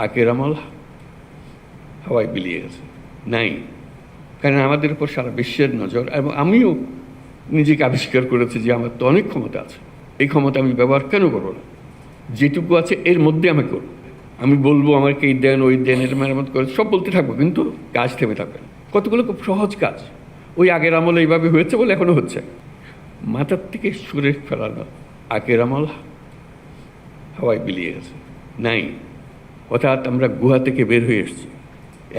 আগের আমল হাওয়ায় বিলিয়ে গেছে, নাই। কারণ আমাদের উপর সারা বিশ্বের নজর, এবং আমিও নিজেকে আবিষ্কার করেছি যে আমার তো অনেক ক্ষমতা আছে, এই ক্ষমতা আমি ব্যবহার কেন করবো না? যেটুকু আছে এর মধ্যে আমি করব। আমি বলবো আমাকে এই দেন ওই দেন, এর মেরামত করে সব বলতে থাকবো, কিন্তু কাজ থেমে থাকবে না। কতগুলো খুব সহজ কাজ, ওই আগের আমলে এইভাবে হয়েছে বলে এখনো হচ্ছে। মাথার থেকে সুরে ফেলানো আগের আমল হাওয়ায় বিলিয়ে গেছে, নাই। অর্থাৎ আমরা গুহা থেকে বের হয়ে এসেছি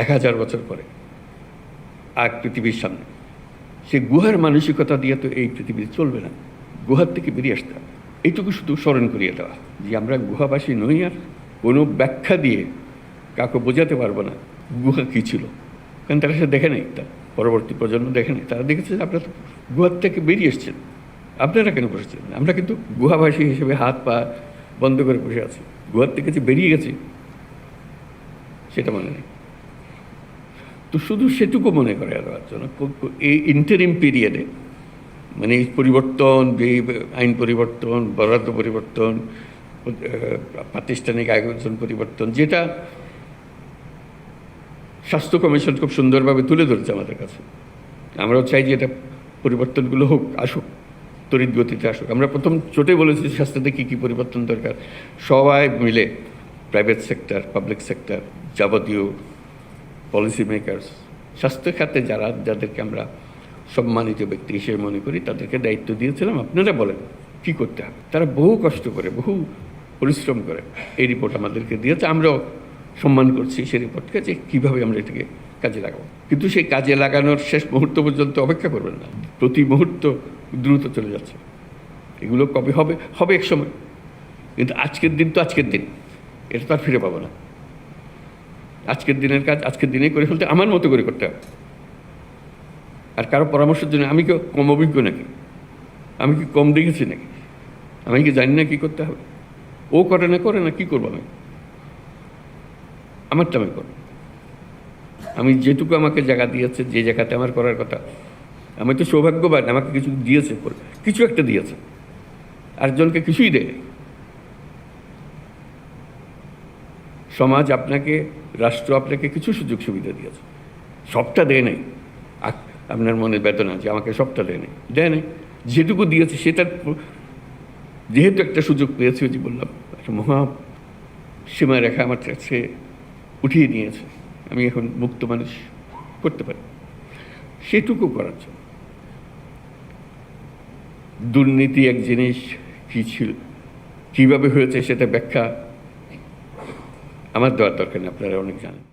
1000 বছর পরে আর পৃথিবীর সামনে। সে গুহার মানসিকতা দিয়ে তো এই পৃথিবী চলবে না, গুহার থেকে বেরিয়ে আসতে হবে। এইটুকু শুধু স্মরণ করিয়ে দেওয়া যে আমরা গুহাবাসী নই, আর কোনো ব্যাখ্যা দিয়ে কাউকে বোঝাতে পারবো না গুহা কী ছিল, কারণ তারা সে দেখে নেই, তার পরবর্তী প্রজন্ম দেখে নেই। তারা দেখেছে যে আপনারা তো গুহার থেকে বেরিয়ে এসছেন, আপনারা কেন বসেছেন? আমরা কিন্তু গুহাবাসী হিসেবে হাত পা বন্ধ করে বসে আছি, গুহার থেকে যে বেরিয়ে গেছি সেটা মনে নেই। তো শুধু সেটুকু মনে করে দেওয়ার জন্য এই ইন্টারিম পিরিয়ডে, মানে এই পরিবর্তন, যে আইন পরিবর্তন, বরাদ্দ পরিবর্তন, প্রাতিষ্ঠানিক আয়োজন পরিবর্তন, যেটা স্বাস্থ্য কমিশন খুব সুন্দরভাবে তুলে ধরেছে আমাদের কাছে, আমরাও চাই যে এটা পরিবর্তনগুলো হোক, আসুক, তড়িৎ গতিতে আসুক। আমরা প্রথম চোটে বলেছি স্বাস্থ্যতে কী কী পরিবর্তন দরকার, সবাই মিলে প্রাইভেট সেক্টর, পাবলিক সেক্টর, যাবতীয় পলিসি মেকার্স, স্বাস্থ্য খাতে যাদেরকে আমরা সম্মানিত ব্যক্তি হিসেবে মনে করি, তাদেরকে দায়িত্ব দিয়েছিলাম, আপনারা বলেন কী করতে হবে। তারা বহু কষ্ট করে, বহু পরিশ্রম করে এই রিপোর্ট আমাদেরকে দিয়েছে। আমরাও সম্মান করছি সেই রিপোর্টকে, যে কীভাবে আমরা এটাকে কাজে লাগাবো। কিন্তু সেই কাজে লাগানোর শেষ মুহূর্ত পর্যন্ত অপেক্ষা করবেন না, প্রতি মুহূর্ত দ্রুত চলে যাচ্ছে। এগুলো কবে হবে? হবে এক সময়, কিন্তু আজকের দিন তো আজকের দিন, এটা তো আর ফিরে পাবো না। আজকের দিনের কাজ আজকের দিনেই করে ফেলতে আমার মতো করে করতে হবে। আর কারো পরামর্শের জন্য আমি কি কম অভিজ্ঞ নাকি? আমি কি কম দেখেছি নাকি? আমি কি জানি না কী করতে হবে? ও করে না কী করবো আমি? আমারটা আমি করব। আমি যেটুকু আমাকে জায়গা দিয়েছে, যে জায়গাতে আমার করার কথা, আমি তো সৌভাগ্যবান, আমাকে কিছু দিয়েছে, কিছু একটা দিয়েছে, আরেকজনকে কিছুই দেয়। সমাজ আপনাকে, রাষ্ট্র আপনাকে কিছু সুযোগ সুবিধা দিয়েছে, সবটা দেয় নাই। আপনার মনে বেদনা যে আমাকে সবটা দেয় নাই, যেটুকু দিয়েছে সেটার যেহেতু একটা সুযোগ পেয়েছি, যে বললাম একটা মহা সীমারেখা আমার কাছে উঠিয়ে নিয়েছে, আমি এখন মুক্ত মানুষ করতে পারি। সেটুকু করার জন্য দুর্নীতি এক জিনিস কী ছিল, কীভাবে হয়েছে সেটা ব্যাখ্যা আমার দেওয়ার দরকার নেই, আপনারা অনেক জানেন।